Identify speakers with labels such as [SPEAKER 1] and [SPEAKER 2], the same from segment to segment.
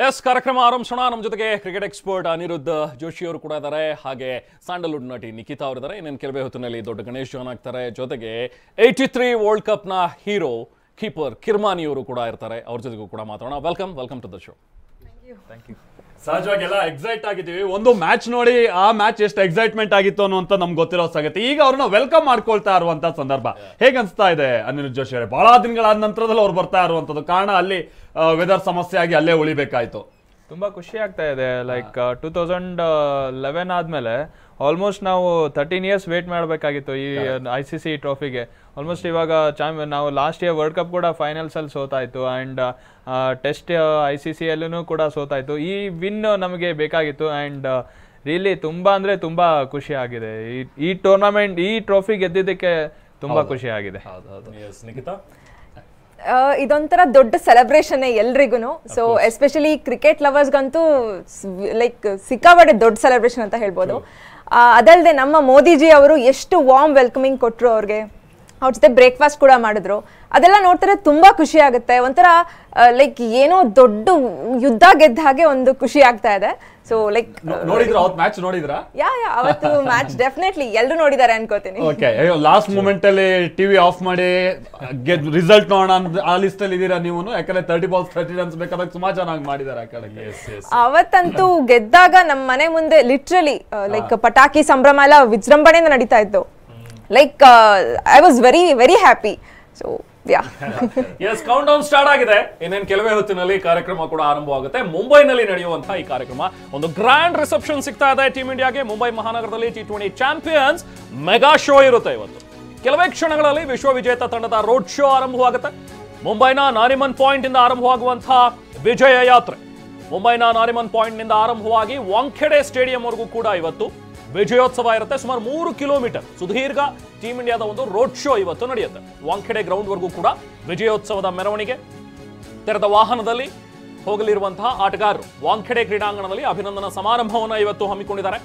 [SPEAKER 1] S ಕಾರ್ಯಕ್ರಮ ಆರಂಭಿಸೋಣ. ನಮ್ಮ ಜೊತೆಗೆ ಕ್ರಿಕೆಟ್ ಎಕ್ಸ್ಪರ್ಟ್ ಅನಿರುದ್ಧ ಜೋಶಿ ಅವರು ಕೂಡ ಇದ್ದಾರೆ, ಹಾಗೆ ಸ್ಯಾಂಡಲ್ವುಡ್ ನಟಿ ನಿಖಿತಾ ಅವರು ಇದ್ದಾರೆ. ಇನ್ನೇನು ಕೆಲವೇ ಹೊತ್ತಿನಲ್ಲಿ ದೊಡ್ಡ ಗಣೇಶ್ ಜಾನ್ ಆಗ್ತಾರೆ. ಜೊತೆಗೆ 83 ವರ್ಲ್ಡ್ ಕಪ್ನ ಹೀರೋ ಕೀಪರ್ ಕಿರ್ಮಾನಿ ಅವರು ಕೂಡ ಇರ್ತಾರೆ. ಅವ್ರ ಜೊತೆಗೂ ಕೂಡ ಮಾತಾಡೋಣ. Welcome to the show.
[SPEAKER 2] Thank you.
[SPEAKER 3] ಸಹಜವಾಗಿ ಎಲ್ಲ ಎಕ್ಸೈಟ್ ಆಗಿದ್ದೀವಿ. ಒಂದು ಮ್ಯಾಚ್ ನೋಡಿ ಆ ಮ್ಯಾಚ್ ಎಷ್ಟು ಎಕ್ಸೈಟ್ಮೆಂಟ್ ಆಗಿತ್ತು ಅನ್ನುವಂತ ನಮ್ಗೆ ಗೊತ್ತಿರೋ ಸಂಗತಿ. ಈಗ ಅವ್ರನ್ನ ವೆಲ್ಕಮ್ ಮಾಡ್ಕೊಳ್ತಾ ಇರುವಂತ ಸಂದರ್ಭ ಹೇಗ್ ಅನ್ಸ್ತಾ ಇದೆ ಅನಿರುದ್ಧ ಜೋಶಿ ಅವರೇ? ಬಹಳ ದಿನಗಳಾದ ನಂತರದಲ್ಲಿ ಅವ್ರು ಬರ್ತಾ ಇರುವಂತದ್ದು, ಕಾರಣ ಅಲ್ಲಿ ವೆದರ್ ಸಮಸ್ಯೆ ಆಗಿ ಅಲ್ಲೇ ಉಳಿಬೇಕಾಯ್ತು.
[SPEAKER 2] ತುಂಬಾ ಖುಷಿ ಆಗ್ತಾ ಇದೆ. ಲೈಕ್ 2011 ಆದ್ಮೇಲೆ ಆಲ್ಮೋಸ್ಟ್ ನಾವು 13 ಇಯರ್ಸ್ ವೇಟ್ ಮಾಡಬೇಕಾಗಿತ್ತು ಈ ICC ಟ್ರೋಫಿಗೆ. ಆಲ್ಮೋಸ್ಟ್ ಇವಾಗ ನಾವು ಲಾಸ್ಟ್ ಇಯರ್ ವರ್ಲ್ಡ್ ಕಪ್ ಕೂಡ ಫೈನಲ್ಸ್ ಅಲ್ಲಿ ಸೋತಾಯ್ತು, ಅಂಡ್ ಟೆಸ್ಟ್ ICC ಯಲ್ಲೂ ಕೂಡ ಸೋತಾಯ್ತು. ಈ ವಿನ್ ನಮಗೆ ಬೇಕಾಗಿತ್ತು, ಅಂಡ್ ರಿಯಲಿ ತುಂಬಾ ಅಂದ್ರೆ ತುಂಬಾ ಖುಷಿ ಆಗಿದೆ. ಈ ಟೂರ್ನಮೆಂಟ್, ಈ ಟ್ರೋಫಿ ಗೆದ್ದಿದ್ದಕ್ಕೆ ತುಂಬಾ ಖುಷಿ ಆಗಿದೆ.
[SPEAKER 1] ನಿಖಿತಾ,
[SPEAKER 4] ಇದೊಂಥರ ದೊಡ್ಡ ಸೆಲೆಬ್ರೇಷನ್ ಎಲ್ರಿಗೂ. ಸೊ ಎಸ್ಪೆಷಲಿ ಕ್ರಿಕೆಟ್ ಲವರ್ಸ್ಗಂತೂ ಲೈಕ್ ಸಿಕ್ಕಾಪಟ್ಟೆ ದೊಡ್ಡ ಸೆಲೆಬ್ರೇಷನ್ ಅಂತ ಹೇಳ್ಬೋದು. ಅದಲ್ಲದೆ ನಮ್ಮ ಮೋದಿಜಿ ಅವರು ಎಷ್ಟು ವಾರ್ಮ್ ವೆಲ್ಕಮಿಂಗ್ ಕೊಟ್ಟರು ಅವ್ರಿಗೆ, ಅವ್ರ ಜೊತೆ ಬ್ರೇಕ್ಫಾಸ್ಟ್ ಕೂಡ ಮಾಡಿದ್ರು. ಅದೆಲ್ಲ ನೋಡ್ತಾರೆ ತುಂಬಾ ಖುಷಿ ಆಗುತ್ತೆ. ಒಂಥರ ಲೈಕ್ ಏನೋ ದೊಡ್ಡ ಯುದ್ಧ ಗೆದ್ದ ಹಾಗೆ ಒಂದು ಖುಷಿ ಆಗ್ತಾ ಇದೆ. ಸೊ ಲೈಕ್
[SPEAKER 3] ನೋಡಿದ್ರ ಅವತ್ತು ಮ್ಯಾಚ್ ನೋಡಿದ್ರಾ?
[SPEAKER 4] ಯಾ ಅವತ್ತು ಮ್ಯಾಚ್ ಡೆಫಿನೆಟ್ಲಿ ಎಲ್ಲರೂ ನೋಡಿದ್ದಾರೆ ಅನ್ಕೋತೀನಿ.
[SPEAKER 3] ಓಕೆ, ಲಾಸ್ಟ್ ಮೂಮೆಂಟ್ ಅಲ್ಲಿ ಟಿವಿ ಆಫ್ ಮಾಡಿ ರಿಸಲ್ಟ್ ನೋಡೋಣ ಆ ಲಿಸ್ಟ್ ಅಲ್ಲಿ ಇದೀರಾ ನೀವು? ಯಾಕಂದ್ರೆ 30 balls 30 runs ಬೇಕಾದಾಗ ತುಂಬಾ ಚೆನ್ನಾಗಿ ಮಾಡಿದ್ದಾರೆ ಆ ಕಡೆಗೆ.
[SPEAKER 4] ಅವತ್ತಂತೂ ಗೆದ್ದಾಗ ನಮ್ಮ ಮನೆ ಮುಂದೆ ಲಿಟ್ರಲಿ ಲೈಕ್ ಪಟಾಕಿ ಸಂಭ್ರಮ ಎಲ್ಲ ವಿಜೃಂಭಣೆಯಿಂದ ನಡೀತಾ ಇತ್ತು. Like I was very very happy. So
[SPEAKER 1] yes, countdown start ಆಗಿದೆ. ಇನ್ನೇನು ಕೆಲವೇ ಹೊತ್ತಿನಲ್ಲಿ ಕಾರ್ಯಕ್ರಮ ಕೂಡ ಆರಂಭವಾಗುತ್ತೆ. ಮುಂಬೈನಲ್ಲಿ ನಡೆಯುವಂತಹ ಈ ಕಾರ್ಯಕ್ರಮ ಒಂದು ಗ್ರ್ಯಾಂಡ್ ರಿಸೆಪ್ಷನ್ ಸಿಗ್ತಾ ಇದೆ ಟೀಮ್ ಇಂಡಿಯಾಗೆ. ಮುಂಬೈ ಮಹಾನಗರದಲ್ಲಿ T20 ಚಾಂಪಿಯನ್ಸ್ ಮೆಗಾ ಶೋ ಇರುತ್ತೆ ಇವತ್ತು. ಕೆಲವೇ ಕ್ಷಣಗಳಲ್ಲಿ ವಿಶ್ವ ವಿಜೇತ ತಂಡದ ರೋಡ್ ಶೋ ಆರಂಭವಾಗುತ್ತೆ. ಮುಂಬೈನ ನಾರಿಮನ್ ಪಾಯಿಂಟ್ ಇಂದ ಆರಂಭವಾಗುವಂತಹ ವಿಜಯ ಯಾತ್ರೆ ಮುಂಬೈನ ನಾರಿಮನ್ ಪಾಯಿಂಟ್ ನಿಂದ ಆರಂಭವಾಗಿ ವಾಂಖೆಡೆ ಸ್ಟೇಡಿಯಂ ವರೆಗೂ ಕೂಡ ಇವತ್ತು ವಿಜಯೋತ್ಸವ ಇರುತ್ತೆ. ಸುಮಾರು 3 ಕಿಲೋಮೀಟರ್ ಸುದೀರ್ಘ ಟೀಮ್ ಇಂಡಿಯಾದ ಒಂದು ರೋಡ್ ಶೋ ಇವತ್ತು ನಡೆಯುತ್ತೆ. ವಾಂಖೆಡೆ ಗ್ರೌಂಡ್ ವರೆಗೂ ಕೂಡ ವಿಜಯೋತ್ಸವದ ಮೆರವಣಿಗೆ. ತೆರೆದ ವಾಹನದಲ್ಲಿ ಹೋಗಲಿರುವಂತಹ ಆಟಗಾರರು ವಾಂಖೆಡೆ ಕ್ರೀಡಾಂಗಣದಲ್ಲಿ ಅಭಿನಂದನಾ ಸಮಾರಂಭವನ್ನು ಇವತ್ತು ಹಮ್ಮಿಕೊಂಡಿದ್ದಾರೆ.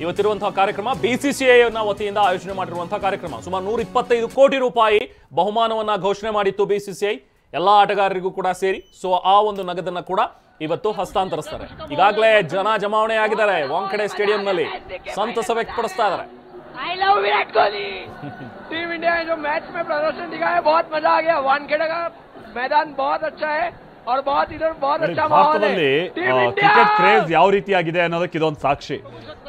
[SPEAKER 1] ಇವತ್ತಿರುವಂತಹ ಕಾರ್ಯಕ್ರಮ BCCI ವತಿಯಿಂದ ಆಯೋಜನೆ ಮಾಡಿರುವಂತಹ ಕಾರ್ಯಕ್ರಮ. ಸುಮಾರು 125 ಕೋಟಿ ರೂಪಾಯಿ ಬಹುಮಾನವನ್ನ ಘೋಷಣೆ ಮಾಡಿತ್ತು BCCI ಎಲ್ಲಾ ಆಟಗಾರರಿಗೂ ಕೂಡ ಸೇರಿ. ಸೊ ಆ ಒಂದು ನಗದನ್ನ ಕೂಡ ಇವತ್ತು ಹಸ್ತಾಂತರಿಸ್ತಾರೆ. ಈಗಾಗಲೇ ಜನ ಜಮಾವಣೆ ಆಗಿದ್ದಾರೆ ವಾಂಖೆಡೆ ಸ್ಟೇಡಿಯಂ ನಲ್ಲಿ, ಸಂತಸ ವ್ಯಕ್ತಪಡಿಸ್ತಾ ಇದ್ದಾರೆ.
[SPEAKER 5] I love Virat Kohli. Team India ने जो मैच में प्रदर्शन दिखाया है बहुत मजा आ गया. वानखेड़े का मैदान बहुत अच्छा है और बहुत इधर बहुत अच्छा माहौल है.
[SPEAKER 3] ಕ್ರಿಕೆಟ್ ಕ್ರೇಜ್ ಯಾವ ರೀತಿಯಾಗಿದೆ ಅನ್ನೋದಕ್ಕೆ ಇದೊಂದು ಸಾಕ್ಷಿ.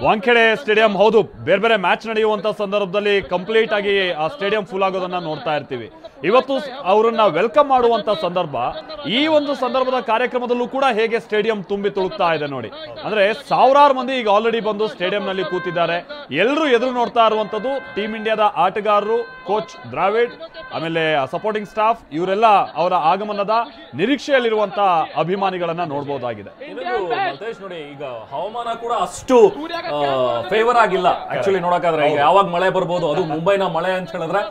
[SPEAKER 3] ವಾಂಖೆಡೆ ಸ್ಟೇಡಿಯಂ ಹೌದು, ಬೇರೆ ಬೇರೆ ಮ್ಯಾಚ್ ನಡೆಯುವಂತ ಸಂದರ್ಭದಲ್ಲಿ ಕಂಪ್ಲೀಟ್ ಆಗಿ ಆ ಸ್ಟೇಡಿಯಂ ಫುಲ್ ಆಗೋದನ್ನ ನೋಡ್ತಾ ಇರ್ತೀವಿ. ಇವತ್ತು ಅವರನ್ನ ವೆಲ್ಕಮ್ ಮಾಡುವಂತ ಸಂದರ್ಭ. ಈ ಒಂದು ಸಂದರ್ಭದ ಕಾರ್ಯಕ್ರಮದಲ್ಲೂ ಕೂಡ ಹೇಗೆ ಸ್ಟೇಡಿಯಂ ತುಂಬಿ ತುಳುಕ್ತಾ ಇದೆ ನೋಡಿ. ಅಂದ್ರೆ ಸಾವಿರಾರು ಮಂದಿ ಈಗ ಆಲ್ರೆಡಿ ಬಂದು ಸ್ಟೇಡಿಯಂ ನಲ್ಲಿ ಕೂತಿದ್ದಾರೆ. ಎಲ್ಲರೂ ಎದುರು ನೋಡ್ತಾ ಇರುವಂತದ್ದು ಟೀಮ್ ಇಂಡಿಯಾದ ಆಟಗಾರರು, ಕೋಚ್ ದ್ರಾವಿಡ್, ಆಮೇಲೆ ಸಪೋರ್ಟಿಂಗ್ ಸ್ಟಾಫ್, ಇವರೆಲ್ಲ ಅವರ ಆಗಮನದ ನಿರೀಕ್ಷೆಯಲ್ಲಿರುವಂತಹ ಅಭಿಮಾನಿಗಳನ್ನ ನೋಡಬಹುದಾಗಿದೆ.
[SPEAKER 1] ನೋಡಿ, ಈಗ ಹವಾಮಾನ ಕೂಡ ಅಷ್ಟು ಫೇವರ್ ಆಗಿಲ್ಲ ಆಕ್ಚುಲಿ ನೋಡಕ್ಕಾದ್ರೆ. ಈಗ ಯಾವಾಗ ಮಳೆ ಬರ್ಬೋದು, ಅದು ಮುಂಬೈನ ಮಳೆ ಅಂತ ಹೇಳಿದ್ರೆ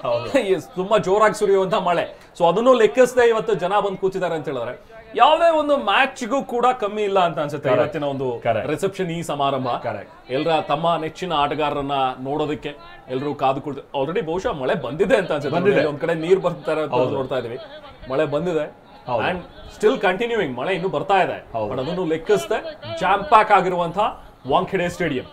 [SPEAKER 1] ತುಂಬಾ ಜೋರಾಗಿ ಸುರಿಯುವಂತ ಮಳೆ. ಸೊ ಅದನ್ನು ಲೆಕ್ಕಿಸದೆ ಇವತ್ತು ಜನ ಬಂದು ಕೂತಿದ್ದಾರೆ ಅಂತ ಹೇಳಿದ್ರೆ ಯಾವುದೇ ಒಂದು ಮ್ಯಾಚ್ಗೂ ಕೂಡ ಕಮ್ಮಿ ಇಲ್ಲ ಅಂತ ಅನ್ಸುತ್ತೆ ಇವತ್ತಿನ ಒಂದು ರಿಸೆಪ್ಷನ್, ಈ ಸಮಾರಂಭ. ಎಲ್ಲರ ತಮ್ಮ ನೆಚ್ಚಿನ ಆಟಗಾರರನ್ನ ನೋಡೋದಕ್ಕೆ ಎಲ್ಲರೂ ಕಾದು ಕುಳಿತು. ಆಲ್ರೆಡಿ ಬಹುಶಃ ಮಳೆ ಬಂದಿದೆ ಅಂತ ಅನ್ಸುತ್ತೆ. ಒಂದ್ ಕಡೆ ನೀರು ಬರ್ತಾರೆ ನೋಡ್ತಾ ಇದೀವಿ, ಮಳೆ ಬಂದಿದೆ ಅಂಡ್ ಸ್ಟಿಲ್ ಕಂಟಿನ್ಯೂಯಿಂಗ್ ಮಳೆ ಇನ್ನೂ ಬರ್ತಾ ಇದೆ. ಬಟ್ ಅದನ್ನು ಲೆಕ್ಕಿಸದೆ ಜಾಮ್ ಪ್ಯಾಕ್ ಆಗಿರುವಂತಹ ವಾಂಖೆಡೆ ಸ್ಟೇಡಿಯಂ.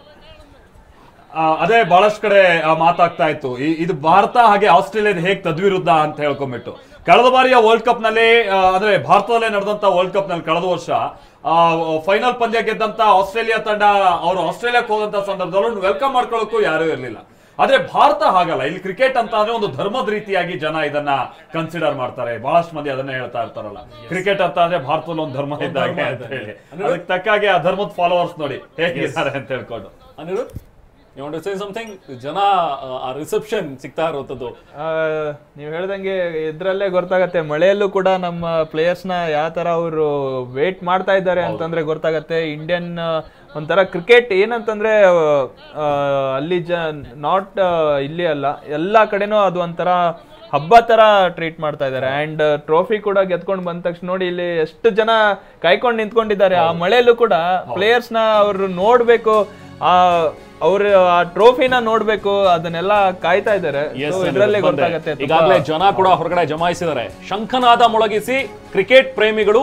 [SPEAKER 3] ಅದೇ ಬಹಳಷ್ಟು ಕಡೆ ಮಾತಾಗ್ತಾ ಇತ್ತು, ಇದು ಭಾರತ ಹಾಗೆ ಆಸ್ಟ್ರೇಲಿಯಾದ ಹೇಗೆ ತದ್ವಿರುದ್ಧ ಅಂತ ಹೇಳ್ಕೊಂಡ್ಬಿಟ್ಟು. ಕಳೆದ ಬಾರಿಯ ವರ್ಲ್ಡ್ ಕಪ್ ನಲ್ಲಿ, ಅಂದ್ರೆ ಭಾರತದಲ್ಲೇ ನಡೆದಂತ ವರ್ಲ್ಡ್ ಕಪ್ ನಲ್ಲಿ ಕಳೆದ ವರ್ಷ ಫೈನಲ್ ಪಂದ್ಯ ಗೆದ್ದಂತ ಆಸ್ಟ್ರೇಲಿಯಾ ತಂಡ ಅವರು ಆಸ್ಟ್ರೇಲಿಯಾಕ್ಕೆ ಹೋದಂತ ಸಂದರ್ಭದಲ್ಲಿ ವೆಲ್ಕಮ್ ಮಾಡ್ಕೊಳ್ಳೋಕ್ಕೂ ಯಾರೂ ಇರಲಿಲ್ಲ. ಆದ್ರೆ ಭಾರತ ಹಾಗಲ್ಲ. ಇಲ್ಲಿ ಕ್ರಿಕೆಟ್ ಅಂತ ಅಂದ್ರೆ ಒಂದು ಧರ್ಮದ ರೀತಿಯಾಗಿ ಜನ ಇದನ್ನ ಕನ್ಸಿಡರ್ ಮಾಡ್ತಾರೆ. ಬಹಳಷ್ಟು ಮಂದಿ ಅದನ್ನ ಹೇಳ್ತಾ ಇರ್ತಾರಲ್ಲ, ಕ್ರಿಕೆಟ್ ಅಂತ ಅಂದ್ರೆ ಭಾರತದಲ್ಲಿ ಒಂದು ಧರ್ಮ ಇದ್ದಾಗೆ ಅಂತ ಹೇಳಿ. ಅದಕ್ಕೆ ತಕ್ಕಾಗೆ ಆ ಧರ್ಮದ ಫಾಲೋವರ್ಸ್ ನೋಡಿ ಹೇಗಿದ್ದಾರೆ ಅಂತ ಹೇಳ್ಕೊಂಡು.
[SPEAKER 1] Anirudh, you want to say something? ಜನ ಆ ರಿಸೆಪ್ಷನ್ ಸಿಗ್ತಾ ಇರುವಂತದ್ದು
[SPEAKER 2] ನೀವು ಹೇಳ್ದಂಗೆ ಇದ್ರಲ್ಲೇ ಗೊತ್ತಾಗತ್ತೆ. ಮಳೆಯಲ್ಲೂ ಕೂಡ ನಮ್ಮ ಪ್ಲೇಯರ್ಸ್ ನ ಯಾವ ತರ ಅವರು ವೇಟ್ ಮಾಡ್ತಾ ಇದ್ದಾರೆ ಅಂತಂದ್ರೆ ಗೊತ್ತಾಗತ್ತೆ. ಇಂಡಿಯನ್ ಒಂಥರ ಕ್ರಿಕೆಟ್ ಏನಂತಂದ್ರೆ ಅಲ್ಲಿ ನಾಟ್ ಇಲ್ಲಿ ಅಲ್ಲ, ಎಲ್ಲಾ ಕಡೆನೂ ಅದು ಒಂಥರ ಹಬ್ಬ ತರ ಟ್ರೀಟ್ ಮಾಡ್ತಾ ಇದ್ದಾರೆ. ಅಂಡ್ ಟ್ರೋಫಿ ಕೂಡ ಗೆದ್ಕೊಂಡು ಬಂದ ತಕ್ಷಣ ನೋಡಿ ಇಲ್ಲಿ ಎಷ್ಟು ಜನ ಕಾಯ್ಕೊಂಡು ನಿಂತ್ಕೊಂಡಿದ್ದಾರೆ. ಆ ಮಳೆಯಲ್ಲೂ ಕೂಡ ಪ್ಲೇಯರ್ಸ್ ನ ಅವ್ರು ನೋಡ್ಬೇಕು, ಅವ್ರ ಆ ಟ್ರೋಫಿನ ನೋಡ್ಬೇಕು, ಅದನ್ನೆಲ್ಲ ಕಾಯ್ತಾ ಇದ್ದಾರೆ. ಇದರಲ್ಲೇ ಗೊತ್ತಾಗುತ್ತೆ.
[SPEAKER 1] ಈಗಾಗಲೇ ಜನ ಕೂಡ ಹೊರಗಡೆ ಜಮಾಯಿಸಿದ್ದಾರೆ. ಶಂಖನಾದ ಮೊಳಗಿಸಿ ಕ್ರಿಕೆಟ್ ಪ್ರೇಮಿಗಳು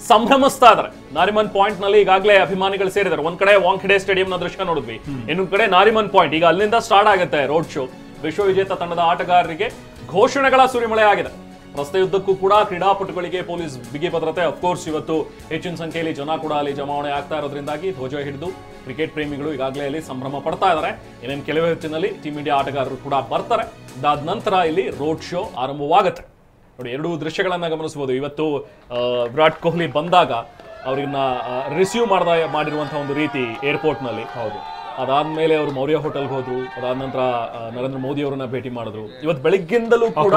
[SPEAKER 1] ಸಂಭ್ರಮಿಸ್ತಾ ಇದ್ದಾರೆ. ನಾರಿಮನ್ ಪಾಯಿಂಟ್ ನಲ್ಲಿ ಈಗಾಗಲೇ ಅಭಿಮಾನಿಗಳು ಸೇರಿದ್ದಾರೆ. ಒಂದ್ ಕಡೆ ವಾಂಖೆಡೆ ಸ್ಟೇಡಿಯಂ ನ ದೃಶ್ಯ ನೋಡಿದ್ವಿ, ಇನ್ನೊಂದ್ ಕಡೆ ನಾರಿಮನ್ ಪಾಯಿಂಟ್. ಈಗ ಅಲ್ಲಿಂದ ಸ್ಟಾರ್ಟ್ ಆಗುತ್ತೆ ರೋಡ್ ಶೋ. ವಿಶ್ವವಿಜೇತ ತಂಡದ ಆಟಗಾರರಿಗೆ ಘೋಷಣೆಗಳ ಸುರಿಮಳೆ ಆಗಿದೆ. ರಸ್ತೆಯುದ್ದಕ್ಕೂ ಕೂಡ ಕ್ರೀಡಾಪಟುಗಳಿಗೆ ಪೊಲೀಸ್ ಬಿಗಿ ಭದ್ರತೆ. ಅಫ್ಕೋರ್ಸ್ ಇವತ್ತು ಹೆಚ್ಚಿನ ಸಂಖ್ಯೆಯಲ್ಲಿ ಜನ ಕೂಡ ಅಲ್ಲಿ ಜಮಾವಣೆ ಆಗ್ತಾ ಇರೋದ್ರಿಂದಾಗಿ ಧ್ವಜ ಹಿಡಿದು ಕ್ರಿಕೆಟ್ ಪ್ರೇಮಿಗಳು ಈಗಾಗಲೇ ಅಲ್ಲಿ ಸಂಭ್ರಮ ಪಡ್ತಾ ಇದ್ದಾರೆ. ಇನ್ನೇನು ಕೆಲವೇ ಹೊತ್ತಿನಲ್ಲಿ ಟೀಮ್ ಇಂಡಿಯಾ ಆಟಗಾರರು ಕೂಡ ಬರ್ತಾರೆ. ಅದಾದ ನಂತರ ಇಲ್ಲಿ ರೋಡ್ ಶೋ ಆರಂಭವಾಗುತ್ತೆ. ನೋಡಿ, ಎರಡೂ ದೃಶ್ಯಗಳನ್ನ ಗಮನಿಸಬಹುದು. ಇವತ್ತು ವಿರಾಟ್ ಕೊಹ್ಲಿ ಬಂದಾಗ ಅವ್ರನ್ನ ರಿಸೀವ್ ಮಾಡಿರುವಂತಹ ಒಂದು ರೀತಿ ಏರ್ಪೋರ್ಟ್ ನಲ್ಲಿ. ಹೌದು, ಅದಾದ್ಮೇಲೆ ಅವರು ಮೌರ್ಯ ಹೋಟೆಲ್ಗೆ ಹೋದ್ರು. ಅದಾದ ನಂತರ ನರೇಂದ್ರ ಮೋದಿ ಅವರನ್ನ ಭೇಟಿ ಮಾಡಿದ್ರು. ಇವತ್ತು ಬೆಳಿಗ್ಗಿಂದಲೂ ಕೂಡ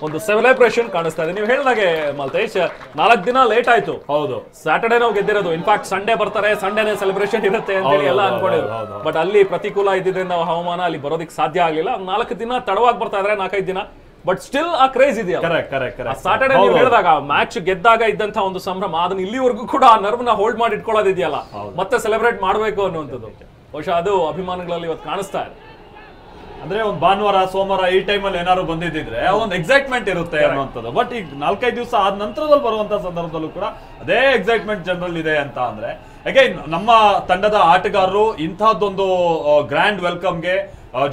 [SPEAKER 1] ಒಂದು ಸೆಲೆಬ್ರೇಷನ್ ಕಾಣಿಸ್ತಾ ಇದೆ. ನೀವು ಹೇಳಿದಾಗೆ ಮಲ್ತೇಶ್, 4 ದಿನ ಲೇಟ್ ಆಯ್ತು. ಹೌದು, ಸ್ಯಾಟರ್ಡೇ ನಾವು ಗೆದ್ದಿರೋದು. ಇನ್ಫ್ಯಾಕ್ಟ್ ಸಂಡೇ ಬರ್ತಾರೆ, ಸಂಡೇನೆ ಸೆಲೆಬ್ರೇಷನ್ ಇರುತ್ತೆ ಅಂತ ಹೇಳಿ ಎಲ್ಲ ಅನ್ಕೊಂಡಿದ್ರು. ಬಟ್ ಅಲ್ಲಿ ಪ್ರತಿಕೂಲ ಇದ್ದಿದ್ದರಿಂದ ಹವಾಮಾನ ಅಲ್ಲಿ ಬರೋದಕ್ಕೆ ಸಾಧ್ಯ ಆಗ್ಲಿಲ್ಲ. 4 ದಿನ ತಡವಾಗಿ ಬರ್ತಾ ಇದ್ರೆ, 4-5 ದಿನ. ಬಟ್ ಸ್ಟಿಲ್ ಆ ಕ್ರೇಜ್ ಇದೆಯಲ್ಲ. ಸಾಟರ್ಡೆ ನೀವು ಹೇಳಿದಾಗ ಮ್ಯಾಚ್ ಗೆದ್ದಾಗ ಇದ್ದಂತ ಒಂದು ಸಂಭ್ರಮ, ಅದನ್ನ ಇಲ್ಲಿವರೆಗೂ ಕೂಡ ಆ ನರ್ವ್ನ ಹೋಲ್ಡ್ ಮಾಡಿ ಇಟ್ಕೊಳ್ಳೋದಿದೆಯಲ್ಲ, ಮತ್ತೆ ಸೆಲೆಬ್ರೇಟ್ ಮಾಡಬೇಕು ಅನ್ನುವಂಥದ್ದು ಬಹುಶಃ ಅದು ಅಭಿಮಾನಿಗಳಲ್ಲಿ ಇವತ್ತು ಕಾಣಿಸ್ತಾ ಇದೆ.
[SPEAKER 3] ಅಂದ್ರೆ ಒಂದು ಭಾನುವಾರ ಸೋಮವಾರ ಈ ಟೈಮಲ್ಲಿ ಏನಾದ್ರು ಬಂದಿದ್ದಿದ್ರೆ ಒಂದು ಎಕ್ಸೈಟ್ಮೆಂಟ್ ಇರುತ್ತೆ ಅನ್ನುವಂಥದ್ದು. ಬಟ್ ಈಗ 4-5 ದಿವಸ ಆದ ನಂತರದಲ್ಲಿ ಬರುವಂತ ಸಂದರ್ಭದಲ್ಲೂ ಕೂಡ ಅದೇ ಎಕ್ಸೈಟ್ಮೆಂಟ್ ಜನರಲ್ ಇದೆ ಅಂತ ಅಂದ್ರೆ, ಯಾಕೆ ನಮ್ಮ ತಂಡದ ಆಟಗಾರರು ಇಂತಹದ್ದೊಂದು ಗ್ರ್ಯಾಂಡ್ ವೆಲ್ಕಮ್ಗೆ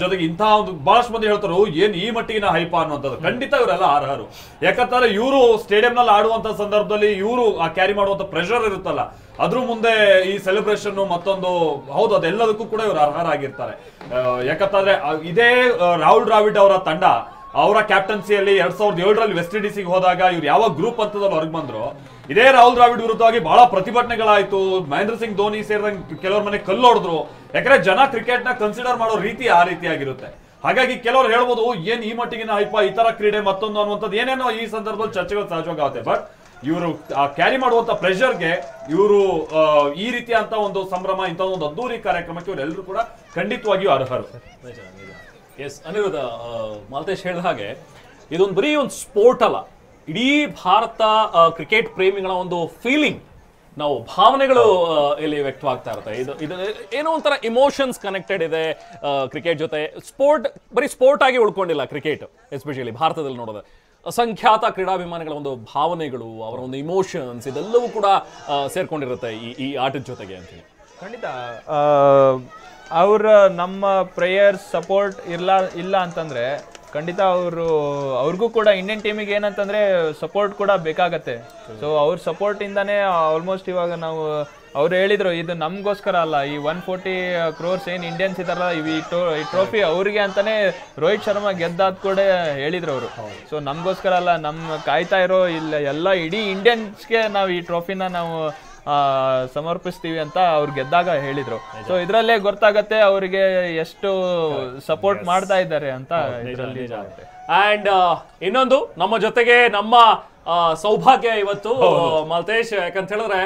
[SPEAKER 3] ಜೊತೆಗೆ ಇಂತಹ ಒಂದು ಬಹಳಷ್ಟು ಮಂದಿ ಹೇಳ್ತಾರೆ ಏನ್ ಈ ಮಟ್ಟಿಗಿನ ಹೈಪ ಅನ್ನುವಂಥದ್ದು. ಖಂಡಿತ ಇವರೆಲ್ಲ ಅರ್ಹರು. ಯಾಕಂದ್ರೆ ಇವರು ಸ್ಟೇಡಿಯಂ ನಲ್ಲಿ ಆಡುವಂತ ಸಂದರ್ಭದಲ್ಲಿ ಇವರು ಆ ಕ್ಯಾರಿ ಮಾಡುವಂತ ಪ್ರೆಷರ್ ಇರುತ್ತಲ್ಲ, ಅದ್ರ ಮುಂದೆ ಈ ಸೆಲೆಬ್ರೇಷನ್ ಮತ್ತೊಂದು, ಹೌದು, ಅದೆಲ್ಲದಕ್ಕೂ ಕೂಡ ಇವರು ಅರ್ಹರಾಗಿರ್ತಾರೆ. ಯಾಕಂತಂದ್ರೆ ಇದೇ ರಾಹುಲ್ ದ್ರಾವಿಡ್ ಅವರ ತಂಡ ಅವರ ಕ್ಯಾಪ್ಟನ್ಸಿಯಲ್ಲಿ 2007ರಲ್ಲಿ ವೆಸ್ಟ್ ಇಂಡೀಸ್ಗೆ ಹೋದಾಗ ಇವ್ರು ಯಾವ ಗ್ರೂಪ್ ಹಂತದಲ್ಲಿ ಹೊರಗೆ ಬಂದ್ರು, ಇದೇ ರಾಹುಲ್ ದ್ರಾವಿಡ್ ವಿರುದ್ಧವಾಗಿ ಬಹಳ ಪ್ರತಿಭಟನೆಗಳಾಯ್ತು. ಮಹೇಂದ್ರ ಸಿಂಗ್ ಧೋನಿ ಸೇರಿದಂಗೆ ಕೆಲವ್ರ ಮನೆ ಕಲ್ಲೊಡೆದ್ರು. ಯಾಕಂದ್ರೆ ಜನ ಕ್ರಿಕೆಟ್ ನ ಕನ್ಸಿಡರ್ ಮಾಡೋ ರೀತಿ ಆ ರೀತಿಯಾಗಿರುತ್ತೆ. ಹಾಗಾಗಿ ಕೆಲವರು ಹೇಳ್ಬೋದು ಏನ್ ಈ ಮಟ್ಟಿಗಿನ ಹೈಪ, ಈ ತರ ಕ್ರೀಡೆ ಮತ್ತೊಂದು ಅನ್ನುವಂಥದ್ದು ಏನೇನೋ ಈ ಸಂದರ್ಭದಲ್ಲಿ ಚರ್ಚೆಗಳು ಸಹಜವಾಗುತ್ತೆ. ಬಟ್ ಇವರು ಕ್ಯಾರಿ ಮಾಡುವಂತ ಪ್ರೆಷರ್ಗೆ ಇವರು ಈ ರೀತಿಯಂತ ಒಂದು ಸಂಭ್ರಮ, ಇಂಥ ಒಂದು ಅದ್ದೂರಿ ಕಾರ್ಯಕ್ರಮಕ್ಕೆ ಇವರೆಲ್ಲರೂ ಕೂಡ ಖಂಡಿತವಾಗಿಯೂ ಅರ್ಹರು.
[SPEAKER 1] ಎಸ್, ಅನಿರುದ್ಧ, ಮಾಲ್ತೇಶ್ ಹೇಳಿದ ಹಾಗೆ ಇದೊಂದು ಬರೀ ಒಂದು ಸ್ಪೋರ್ಟ್ ಅಲ್ಲ, ಇಡೀ ಭಾರತ ಕ್ರಿಕೆಟ್ ಪ್ರೇಮಿಗಳ ಒಂದು ಫೀಲಿಂಗ್, ನಾವು ಭಾವನೆಗಳು ಇಲ್ಲಿ ವ್ಯಕ್ತವಾಗ್ತಾ ಇರುತ್ತೆ. ಇದು ಏನೋ ಒಂಥರ ಇಮೋಷನ್ಸ್ ಕನೆಕ್ಟೆಡ್ ಇದೆ ಕ್ರಿಕೆಟ್ ಜೊತೆ. ಸ್ಪೋರ್ಟ್ ಬರೀ ಸ್ಪೋರ್ಟ್ ಆಗಿ ಉಳ್ಕೊಂಡಿಲ್ಲ ಕ್ರಿಕೆಟ್, ಎಸ್ಪೆಷಲಿ ಭಾರತದಲ್ಲಿ ನೋಡೋದು. ಅಸಂಖ್ಯಾತ ಕ್ರೀಡಾಭಿಮಾನಿಗಳ ಒಂದು ಭಾವನೆಗಳು, ಅವರ ಒಂದು ಇಮೋಷನ್ಸ್, ಇದೆಲ್ಲವೂ ಕೂಡ ಸೇರ್ಕೊಂಡಿರುತ್ತೆ ಈ ಆಟದ ಜೊತೆಗೆ ಅಂತ ಹೇಳಿ.
[SPEAKER 2] ಖಂಡಿತ ಅವ್ರ ನಮ್ಮ ಪ್ಲೇಯರ್ಸ್ ಸಪೋರ್ಟ್ ಇಲ್ಲ ಅಂತಂದ್ರೆ ಖಂಡಿತ ಅವ್ರಿಗೂ ಕೂಡ ಇಂಡಿಯನ್ ಟೀಮಿಗೆ ಏನಂತಂದ್ರೆ ಸಪೋರ್ಟ್ ಕೂಡ ಬೇಕಾಗತ್ತೆ. ಸೊ ಅವ್ರ ಸಪೋರ್ಟ್ ಇಂದಾನೆ ಆಲ್ಮೋಸ್ಟ್ ಇವಾಗ ನಾವು ಅವ್ರು ಹೇಳಿದ್ರು ಇದು ನಮ್ಗೋಸ್ಕರ ಅಲ್ಲ, ಈ 140 crores ಏನ್ ಇಂಡಿಯನ್ಸ್ ಇದಾರಲ್ಲ ಈ ಟ್ರೋಫಿ ಅವ್ರಿಗೆ ಅಂತಾನೆ ರೋಹಿತ್ ಶರ್ಮಾ ಗೆದ್ದಾದ್ ಕೂಡ ಹೇಳಿದ್ರು ಅವರು. ಸೊ ನಮ್ಗೋಸ್ಕರ ಅಲ್ಲ, ಕಾಯ್ತಾ ಇರೋ ಇಲ್ಲ ಎಲ್ಲ ಇಡೀ ಇಂಡಿಯನ್ಸ್ಗೆ ನಾವು ಈ ಟ್ರೋಫಿನ ನಾವು ಸಮರ್ಪಿಸ್ತೀವಿ ಅಂತ ಅವ್ರು ಗೆದ್ದಾಗ ಹೇಳಿದ್ರು. ಸೊ ಇದ್ರಲ್ಲೇ ಗೊತ್ತಾಗತ್ತೆ ಅವರಿಗೆ ಎಷ್ಟು ಸಪೋರ್ಟ್ ಮಾಡ್ತಾ ಇದ್ದಾರೆ ಅಂತ ಇದರಲ್ಲಿ.
[SPEAKER 1] ಅಂಡ್ ಇನ್ನೊಂದು ನಮ್ಮ ಜೊತೆಗೆ ನಮ್ಮ ಸೌಭಾಗ್ಯ ಇವತ್ತು ಮಾಲ್ತೇಶ್, ಯಾಕಂತ ಹೇಳಿದ್ರೆ